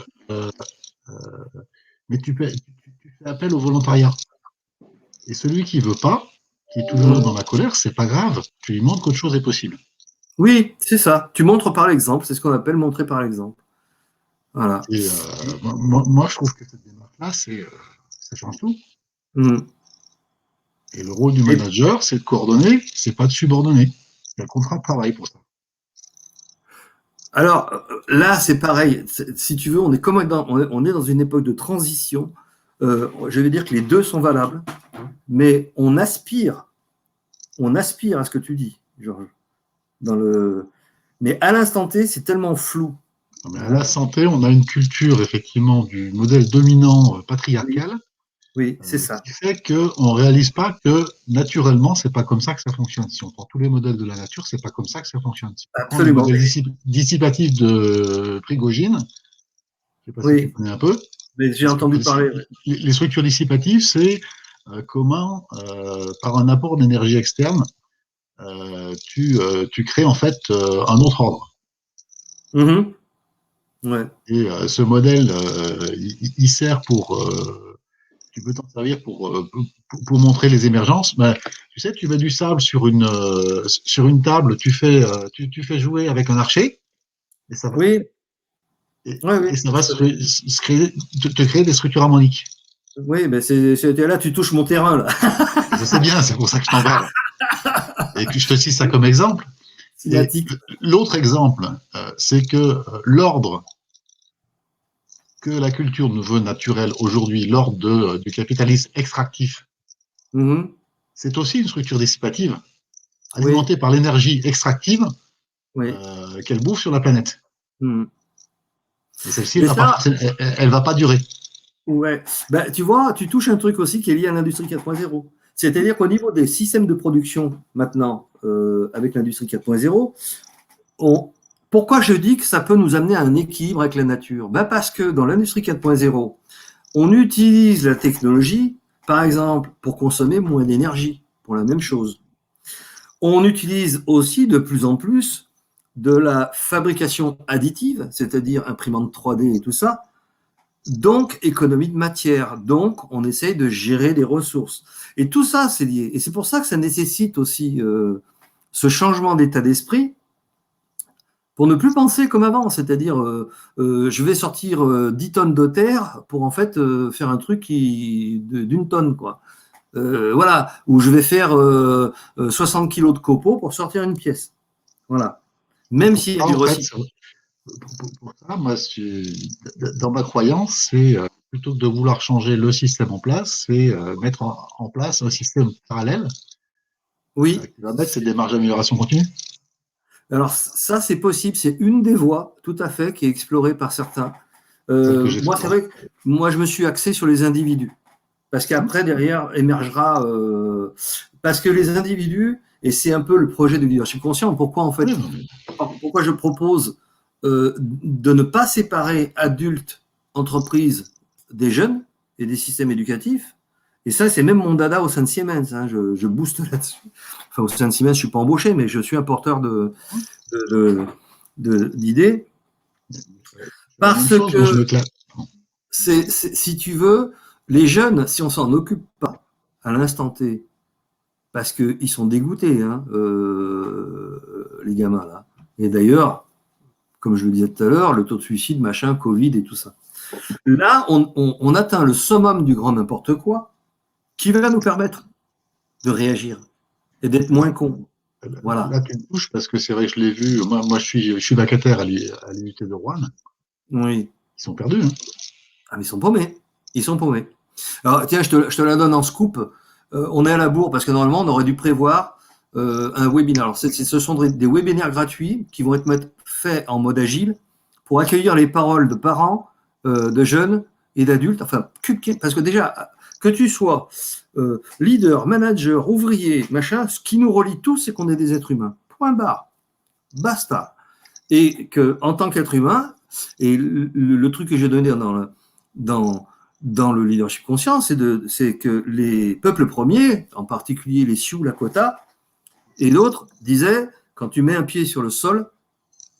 mais tu fais appel au volontariat. Et celui qui veut pas, qui est toujours dans la colère, c'est pas grave. Tu lui montres qu'autre chose est possible. Oui, c'est ça. Tu montres par l'exemple. C'est ce qu'on appelle montrer par l'exemple. Voilà. Et moi, je trouve que cette démarche-là, ça change tout. Et le rôle du manager, c'est de coordonner, c'est pas de subordonner. Il y a le contrat de travail pour ça. Alors là, c'est pareil. Si tu veux, on est dans une époque de transition. Je vais dire que les deux sont valables, mais on aspire à ce que tu dis, Georges. Mais à l'instant T, c'est tellement flou. Mais à l'instant T, on a une culture effectivement du modèle dominant patriarcal. Oui, c'est ça. Qui fait qu'on ne réalise pas que naturellement, c'est pas comme ça que ça fonctionne. Si on prend tous les modèles de la nature, c'est pas comme ça que ça fonctionne. Si on prend le modèle dissipatif de Prigogine, je ne sais pas si tu connais un peu. Mais j'ai entendu parler. Les structures dissipatives, c'est comment, par un apport d'énergie externe, tu crées en fait un autre ordre. Ouais. Et ce modèle, il sert pour tu peux t'en servir pour montrer les émergences. Ben, tu sais, tu mets du sable sur une table, tu fais jouer avec un archer, et ça va, et ça va te créer des structures harmoniques. Oui, mais là, tu touches mon terrain, là. Je sais bien, c'est pour ça que je t'en parle. Et que je te cite ça comme exemple. L'autre exemple, c'est que l'ordre que la culture nous veut naturel aujourd'hui, l'ordre du capitalisme extractif, c'est aussi une structure dissipative, alimentée par l'énergie extractive qu'elle bouffe sur la planète. Et celle-ci, elle va pas durer. Ouais. Ben, tu vois, tu touches un truc aussi qui est lié à l'industrie 4.0. C'est-à-dire qu'au niveau des systèmes de production, maintenant, avec l'industrie 4.0, pourquoi je dis que ça peut nous amener à un équilibre avec la nature? Ben parce que dans l'industrie 4.0, on utilise la technologie, par exemple, pour consommer moins d'énergie, pour la même chose. On utilise aussi de plus en plus de la fabrication additive, c'est-à-dire imprimante 3D et tout ça, donc économie de matière, donc on essaye de gérer des ressources. Et tout ça, c'est lié. Et c'est pour ça que ça nécessite aussi ce changement d'état d'esprit pour ne plus penser comme avant, c'est-à-dire je vais sortir 10 tonnes de terre pour en fait faire un truc d'une tonne, quoi. Voilà, où je vais faire 60 kilos de copeaux pour sortir une pièce. Voilà. Même s'il y a du recyclage. Pour ça, moi, dans ma croyance, c'est plutôt que de vouloir changer le système en place, c'est mettre en place un système parallèle qui va mettre cette démarche d'amélioration continue. Alors ça, c'est possible, c'est une des voies, tout à fait, qui est explorée par certains. Moi, c'est vrai que moi, je me suis axé sur les individus. Parce qu'après, derrière, émergera... parce que les individus, et c'est un peu le projet du leadership conscient, pourquoi je propose de ne pas séparer adultes, entreprises des jeunes et des systèmes éducatifs, Et ça, c'est même mon dada au sein de Siemens. Hein. Je booste là-dessus. Enfin, au sein de Siemens, je ne suis pas embauché, mais je suis un porteur d'idées. La même Parce chose, moi je que, m'éclate. si tu veux, les jeunes, si on s'en occupe pas à l'instant T, parce qu'ils sont dégoûtés, hein, les gamins là. Et d'ailleurs, comme je le disais tout à l'heure, le taux de suicide, machin, Covid et tout ça. Là, on atteint le summum du grand n'importe quoi qui va nous permettre de réagir et d'être moins cons. Voilà. Là, tu me touches parce que c'est vrai que je l'ai vu. Moi je suis vacataire à l'IUT de Rouen. Oui. Ils sont perdus. Hein. Ah, mais ils sont paumés. Ils sont paumés. Alors, tiens, je te la donne en scoop. On est à la bourre parce que normalement, on aurait dû prévoir un webinaire. Alors, ce sont des webinaires gratuits qui vont être faits en mode agile pour accueillir les paroles de parents, de jeunes et d'adultes. Enfin, parce que déjà, que tu sois leader, manager, ouvrier, machin, ce qui nous relie tous, c'est qu'on est des êtres humains. Point barre. Basta. Et qu'en tant qu'être humain, et le truc que j'ai donné dans le leadership conscient, c'est que les peuples premiers, en particulier les Sioux, Lakota et d'autres, disaient, quand tu mets un pied sur le sol,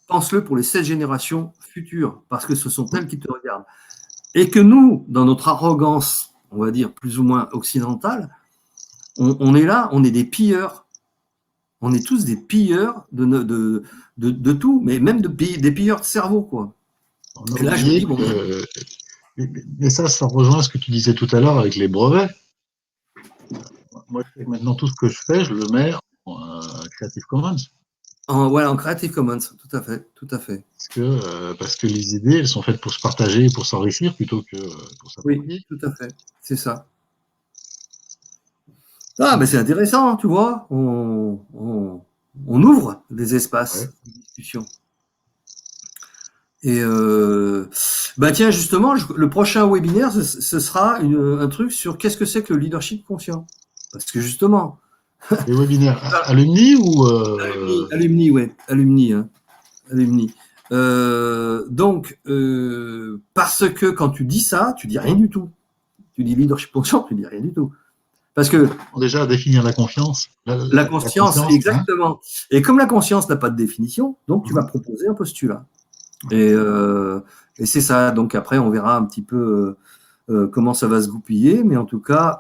pense-le pour les 7 générations futures, parce que ce sont elles qui te regardent. Et que nous, dans notre arrogance, on va dire plus ou moins occidentale, on est là, on est des pilleurs. On est tous des pilleurs de tout, mais même des pilleurs de cerveau, quoi. Et là, je me dis, mais ça rejoint ce que tu disais tout à l'heure avec les brevets. Moi, maintenant, tout ce que je fais, je le mets en Creative Commons. En Creative Commons, tout à fait. Parce que les idées, elles sont faites pour se partager, pour s'enrichir, plutôt que pour s'approprier. Oui, tout à fait. C'est ça. Ah, mais c'est intéressant, tu vois. On ouvre des espaces de discussion. Et tiens, justement, le prochain webinaire, ce sera un truc sur qu'est-ce que c'est que le leadership conscient. Parce que justement. Les webinaires alumni ou Alumni, ouais, alumni. Hein. Alumni. Donc, parce que quand tu dis ça, tu dis rien du tout. Tu dis leadership conscient, tu dis rien du tout. Parce que. Déjà, définir la confiance. La conscience, exactement. Hein. Et comme la conscience n'a pas de définition, donc tu vas proposer un postulat. Et c'est ça. Donc après, on verra un petit peu comment ça va se goupiller. Mais en tout cas,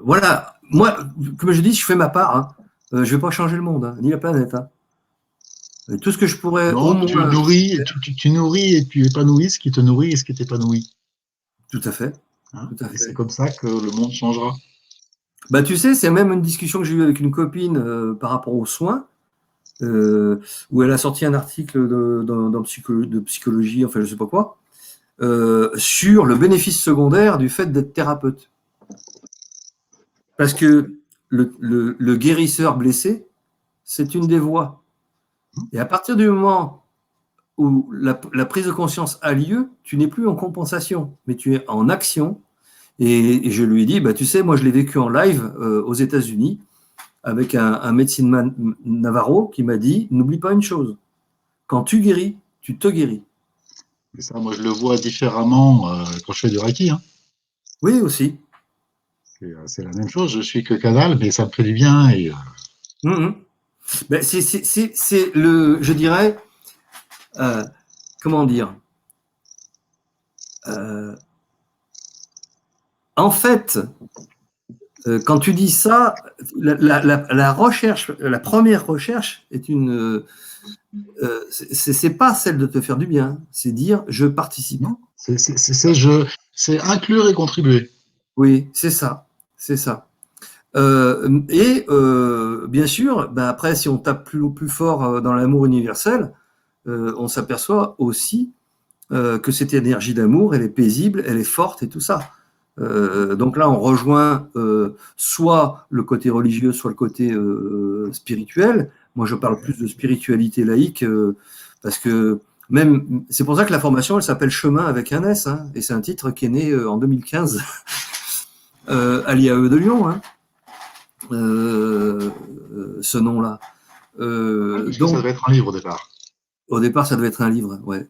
voilà. Moi, comme je dis, je fais ma part. Hein. Je ne vais pas changer le monde, hein, ni la planète. Hein. Et tout ce que je pourrais. Non, tu nourris et tu épanouis ce qui te nourrit et ce qui t'épanouit. Tout à fait. Hein, tout à fait. Et c'est comme ça que le monde changera. Bah, tu sais, c'est même une discussion que j'ai eue avec une copine par rapport aux soins. Où elle a sorti un article de psychologie, enfin je sais pas quoi, sur le bénéfice secondaire du fait d'être thérapeute. Parce que le guérisseur blessé, c'est une des voies. Et à partir du moment où la prise de conscience a lieu, tu n'es plus en compensation, mais tu es en action. Et je lui ai dit, tu sais, moi je l'ai vécu en live aux États-Unis, avec un médecin Navarro qui m'a dit, n'oublie pas une chose, quand tu guéris, tu te guéris. Et ça, moi, je le vois différemment quand je fais du Reiki. Hein. Oui, aussi. C'est la même chose, je suis que canal, mais ça me fait du bien. Et, c'est le, je dirais, comment dire, en fait, quand tu dis ça, la recherche, la première recherche est une. C'est pas celle de te faire du bien, c'est dire je participe. Non, c'est inclure et contribuer. Oui, c'est ça, c'est ça. Bien sûr, après, si on tape plus fort dans l'amour universel, on s'aperçoit aussi que cette énergie d'amour, elle est paisible, elle est forte et tout ça. Donc là, on rejoint soit le côté religieux, soit le côté spirituel. Moi, je parle plus de spiritualité laïque parce que même, c'est pour ça que la formation, elle s'appelle Chemin avec un S, hein, et c'est un titre qui est né en 2015 à l'IAE de Lyon, hein, ce nom-là. Donc, ça devait être un livre au départ. Au départ, ça devait être un livre, ouais.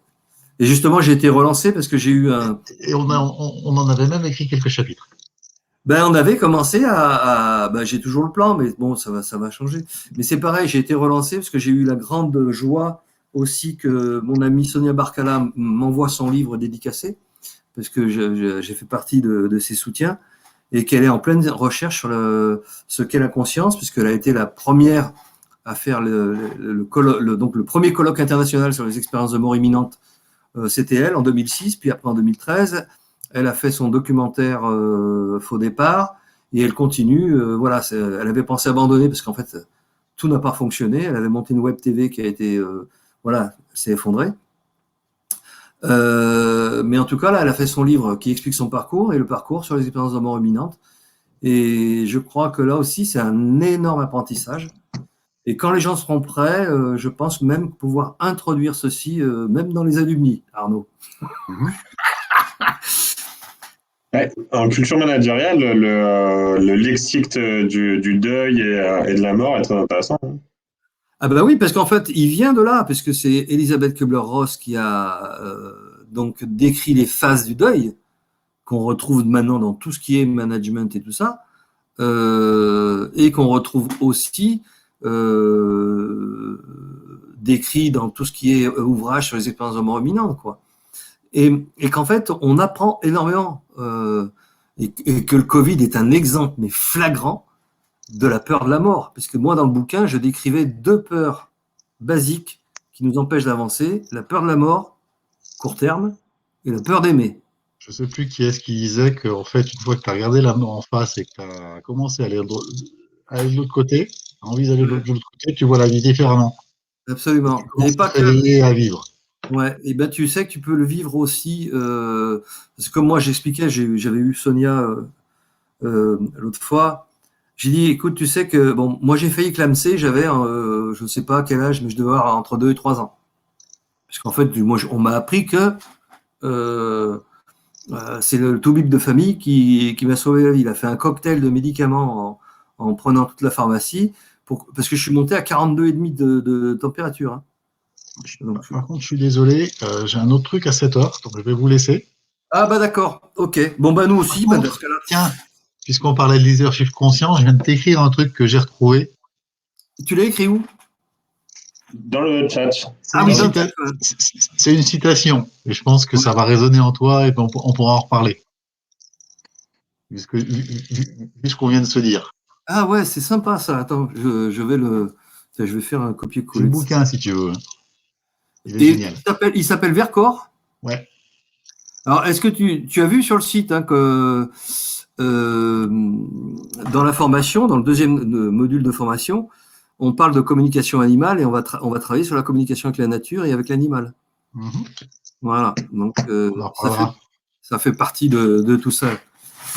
Et justement, j'ai été relancé parce que j'ai eu un. Et on en avait même écrit quelques chapitres. Ben, on avait commencé ben, j'ai toujours le plan, mais bon, ça va changer. Mais c'est pareil, j'ai été relancé parce que j'ai eu la grande joie aussi que mon amie Sonia Barcala m'envoie son livre dédicacé, parce que j'ai fait partie de ses soutiens, et qu'elle est en pleine recherche sur ce qu'est la conscience, puisqu'elle a été la première à faire donc le premier colloque international sur les expériences de mort imminente. C'était elle en 2006, puis après en 2013, elle a fait son documentaire Faux départ, et elle continue. Voilà, elle avait pensé abandonner parce qu'en fait, tout n'a pas fonctionné. Elle avait monté une web TV qui a été, voilà, s'est effondrée. Mais en tout cas, là, elle a fait son livre qui explique son parcours et le parcours sur les expériences de mort imminente. Et je crois que là aussi, c'est un énorme apprentissage. Et quand les gens seront prêts, je pense même pouvoir introduire ceci, même dans les alumni, Arnaud. Ouais. En culture managériale, le lexique du deuil et de la mort est très intéressant. Ah ben oui, parce qu'en fait, il vient de là, puisque c'est Elisabeth Kubler-Ross qui a donc décrit les phases du deuil, qu'on retrouve maintenant dans tout ce qui est management et tout ça, et qu'on retrouve aussi décrit dans tout ce qui est ouvrage sur les expériences de mort imminente, quoi. Et qu'en fait, on apprend énormément, et que le Covid est un exemple, mais flagrant, de la peur de la mort. Parce que moi, dans le bouquin, je décrivais 2 peurs basiques qui nous empêchent d'avancer. La peur de la mort, court terme, et la peur d'aimer. Je ne sais plus qui est-ce qui disait qu'en fait, une fois que tu as regardé la mort en face et que tu as commencé à aller de l'autre côté, tu as envie d'aller de l'autre côté, tu vois la vie différemment. Absolument. Tu commences Et pas à te que. réveiller à vivre. Ouais, et ben tu sais que tu peux le vivre aussi, parce que comme moi j'expliquais, j'avais eu Sonia l'autre fois. J'ai dit, écoute, tu sais que bon, moi j'ai failli clamser, j'avais, je ne sais pas quel âge, mais je devais avoir entre 2 et 3 ans. Parce qu'en fait, moi, on m'a appris que euh, c'est le toubib de famille qui m'a sauvé la vie. Il a fait un cocktail de médicaments en prenant toute la pharmacie, parce que je suis monté à 42,5 de température. Hein. Donc, Par contre, je suis désolé, j'ai un autre truc à 7 heures, donc je vais vous laisser. ah bah d'accord, ok. Bon bah nous Par aussi, bah, dans ce contre, cas-là. tiens, puisqu'on parlait de leadership conscient, je viens de t'écrire un truc que j'ai retrouvé. Tu l'as écrit où? Dans le chat. C'est Ah une, oui, dans le cita- chat, ouais. c'est une citation, et je pense que ça va résonner en toi et on pourra en reparler, vu ce qu'on vient de se dire. Ah ouais, c'est sympa ça. Attends, je vais faire un J'ai le copier-coller de ça. bouquin si tu veux. Il est Et génial. il s'appelle Vercors. Ouais. Alors, est-ce que tu as vu sur le site hein, que dans la formation, dans le deuxième module de formation, on parle de communication animale et on va travailler sur la communication avec la nature et avec l'animal. Mhm. Voilà. Donc, On en reparlera. ça fait partie de tout ça.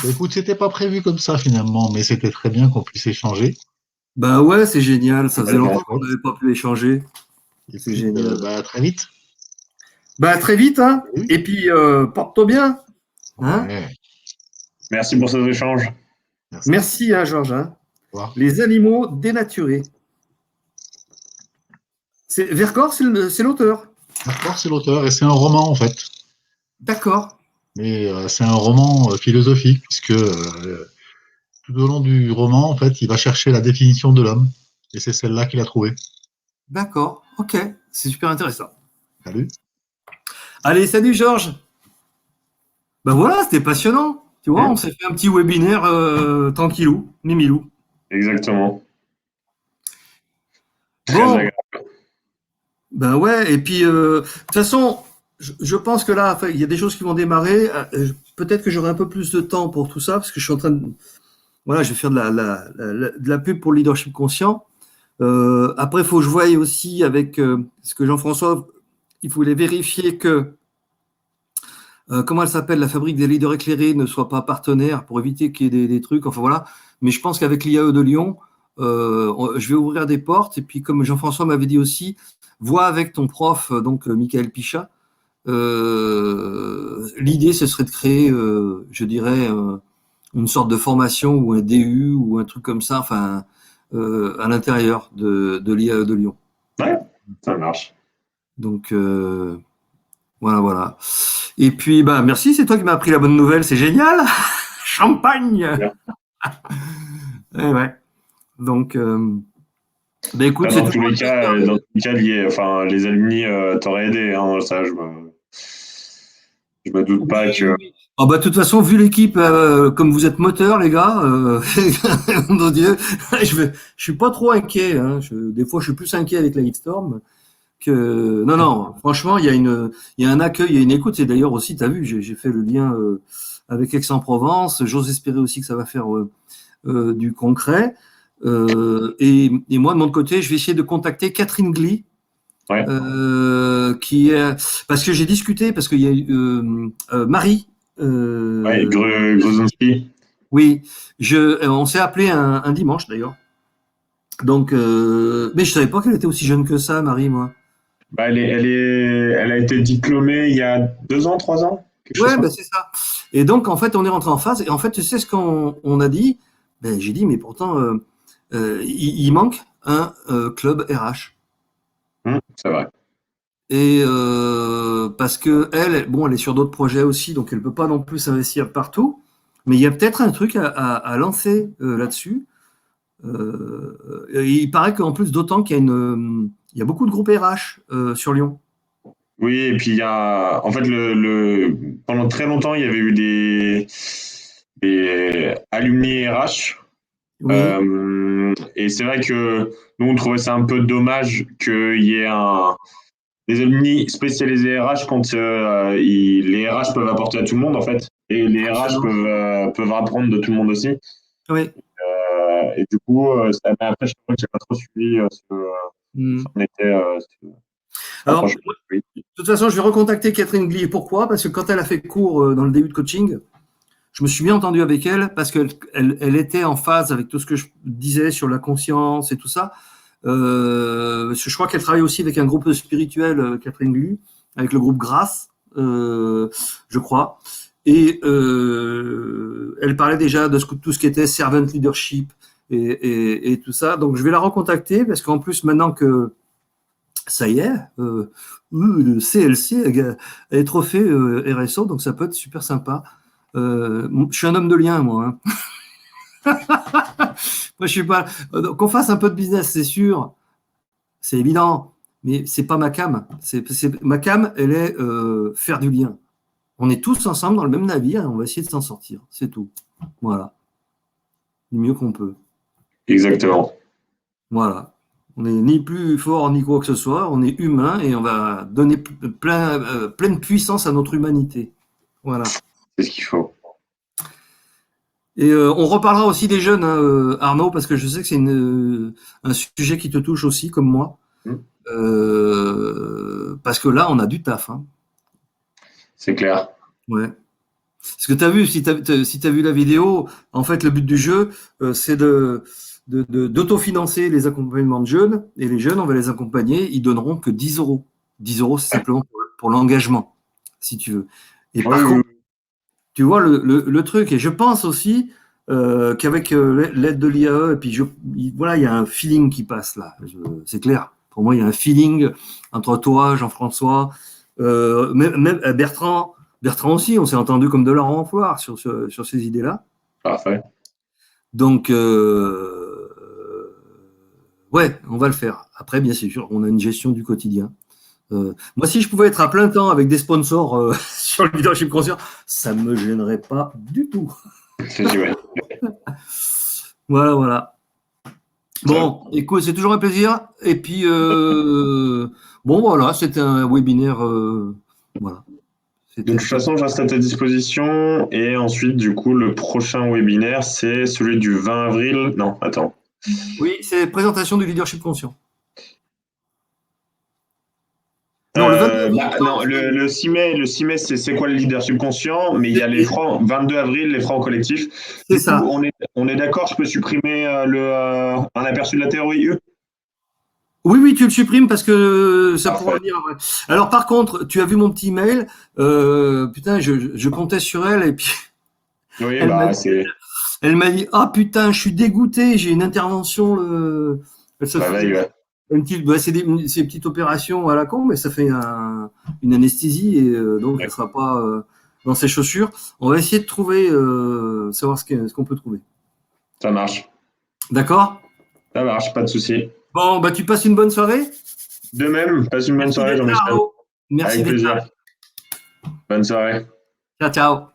Bah, écoute, c'était pas prévu comme ça finalement, mais c'était très bien qu'on puisse échanger. Bah ouais, c'est génial. Ça faisait Complètement. longtemps qu'on n'avait pas pu échanger. Et C'est puis, génial. bah, très vite. Bah très vite, hein. Oui. Et puis porte-toi bien. Hein. Ouais. Merci pour ces échanges. Merci. Merci, hein, Georges. Hein. Au revoir. Les animaux dénaturés. Vercors, c'est l'auteur. D'accord, c'est l'auteur et c'est un roman en fait. D'accord. Mais c'est un roman philosophique puisque tout au long du roman, en fait, il va chercher la définition de l'homme et c'est celle-là qu'il a trouvée. D'accord. Ok. C'est super intéressant. Salut. Allez, salut Georges. Ben voilà, c'était passionnant. Tu vois, on s'est fait un petit webinaire tranquillou, mimilou. Exactement. Très Bon, agréable. ben ouais, et puis de toute façon, je pense que là, enfin, il y a des choses qui vont démarrer. Peut-être que j'aurai un peu plus de temps pour tout ça, parce que je suis en train de. Voilà, je vais faire de la pub pour le leadership conscient. Après, il faut que je voie aussi avec ce que Jean-François, il voulait vérifier que comment elle s'appelle, la fabrique des leaders éclairés ne soit pas partenaire pour éviter qu'il y ait des trucs. Enfin voilà. Mais je pense qu'avec l'IAE de Lyon, je vais ouvrir des portes. Et puis, comme Jean-François m'avait dit aussi, vois avec ton prof, donc Michael Pichat. L'idée, ce serait de créer, je dirais, une sorte de formation ou un DU ou un truc comme ça, enfin, à l'intérieur de l'IAE de Lyon. Ouais, ça marche. Donc, Voilà, voilà. Et puis, bah, merci, c'est toi qui m'as appris la bonne nouvelle, c'est génial. Champagne. Bien. Ouais. Donc, bah, écoute, Ah, c'est toujours un plaisir. dans tous les cas, les alumni t'auraient aidé, hein, ça, je me doute Oui, pas que. oui. Ah bah, de toute façon, vu l'équipe, comme vous êtes moteur, les gars, mon Dieu, je suis pas trop inquiet. Hein. Des fois, je suis plus inquiet avec la Hitstorm que. Non, non. Franchement, il y a un accueil, il y a une écoute. C'est d'ailleurs aussi, t'as vu, j'ai fait le lien avec Aix-en-Provence. J'ose espérer aussi que ça va faire du concret. Et moi, de mon côté, je vais essayer de contacter Catherine Glee, Ouais, qui est parce que j'ai discuté parce qu'il y a eu Marie. ouais, Gruzonski. Oui, on s'est appelé un dimanche d'ailleurs. Donc, mais je savais pas qu'elle était aussi jeune que ça, Marie, moi. Bah, elle a été diplômée il y a 2 ans, 3 ans, quelque chose Ouais, comme ben ça. c'est ça. Et donc, en fait, on est rentré en phase. Et en fait, tu sais ce qu'on a dit? Ben, j'ai dit, mais pourtant, il manque un club RH. C'est vrai. Et parce que elle, bon, elle est sur d'autres projets aussi, donc elle peut pas non plus s'investir partout. Mais il y a peut-être un truc à lancer là-dessus. Et il paraît qu'en plus, d'autant qu'il y a il y a beaucoup de groupes RH sur Lyon. Oui, et puis en fait, pendant très longtemps, il y avait eu des alumni RH. Oui, Et c'est vrai que nous, on trouvait ça un peu dommage qu'il y ait des alumni spécialisés RH quand les RH peuvent apporter à tout le monde, en fait. Et les RH absolument. peuvent apprendre de tout le monde aussi. Oui. Et du coup, mais après, je crois que j'ai pas trop suivi Hmm. ça en était. Alors, Franchement, oui. de toute façon, je vais recontacter Catherine Glee. Pourquoi? Parce que quand elle a fait cours dans le début de coaching, je me suis bien entendu avec elle parce qu'elle était en phase avec tout ce que je disais sur la conscience et tout ça. Parce que je crois qu'elle travaille aussi avec un groupe spirituel, Catherine Glu, avec le groupe Grâce, je crois. Et elle parlait déjà de tout ce qui était servant leadership et tout ça. Donc je vais la recontacter parce qu'en plus maintenant que ça y est, le CLC a étoffé RSO, donc ça peut être super sympa. Je suis un homme de lien, moi. Hein. Moi, je suis pas. Qu'on fasse un peu de business, c'est sûr, c'est évident, mais c'est pas ma cam. Ma cam, elle est faire du lien. On est tous ensemble dans le même navire et on va essayer de s'en sortir. C'est tout. Voilà. Du mieux qu'on peut. Exactement. Voilà. On n'est ni plus fort ni quoi que ce soit. On est humain et on va donner pleine puissance à notre humanité. Voilà. C'est ce qu'il faut. Et on reparlera aussi des jeunes, hein, Arnaud, parce que je sais que c'est un sujet qui te touche aussi, comme moi. Mm. Parce que là, on a du taf. Hein. C'est clair. Ouais. Parce que tu as vu, si tu as vu la vidéo, en fait, le but du jeu, c'est d'autofinancer les accompagnements de jeunes. Et les jeunes, on va les accompagner, ils donneront que 10 euros. 10 euros, c'est simplement pour l'engagement, si tu veux. Et Oui, par oui, contre, tu vois le truc, et je pense aussi qu'avec l'aide de l'IAE, et puis voilà, il y a un feeling qui passe là, c'est clair. Pour moi, il y a un feeling entre toi, Jean-François, même Bertrand aussi, on s'est entendu comme de la renfloir sur ces idées-là. parfait. Donc, ouais, on va le faire. Après, bien sûr, on a une gestion du quotidien. Moi, si je pouvais être à plein temps avec des sponsors sur le leadership conscient, ça ne me gênerait pas du tout. J'imagine. Voilà, voilà. Bon, écoute, c'est toujours un plaisir. Et puis, bon, voilà, c'était un webinaire. Voilà. De toute façon, je reste à ta disposition. Et ensuite, du coup, le prochain webinaire, c'est celui du 20 avril. Non, attends. Oui, c'est présentation du leadership conscient. Non, le 22 avril. Non, le 6 mai, c'est quoi le leadership conscient? Mais il y a les francs, 22 avril, les francs collectifs. C'est Du coup, ça. on est d'accord, je peux supprimer un aperçu de la théorie U? Oui, oui, tu le supprimes parce que ça pourra Parfait. venir après. Alors, par contre, tu as vu mon petit mail. Putain, je comptais sur elle et puis Oui, elle m'a bah, dit, ah putain, je suis dégoûté, j'ai une intervention. Elle se la fait, veille, ouais. C'est des petites opérations à la con, mais ça fait une anesthésie et donc elle ne sera pas dans ses chaussures. On va essayer de trouver, savoir ce qu'on peut trouver. Ça marche. D'accord? Ça marche, pas de souci. Bon, bah tu passes une bonne soirée. De même, passe une bonne soirée, Jean-Michel. Merci Avec d'être là. plaisir. Bonne soirée. Ciao, ciao.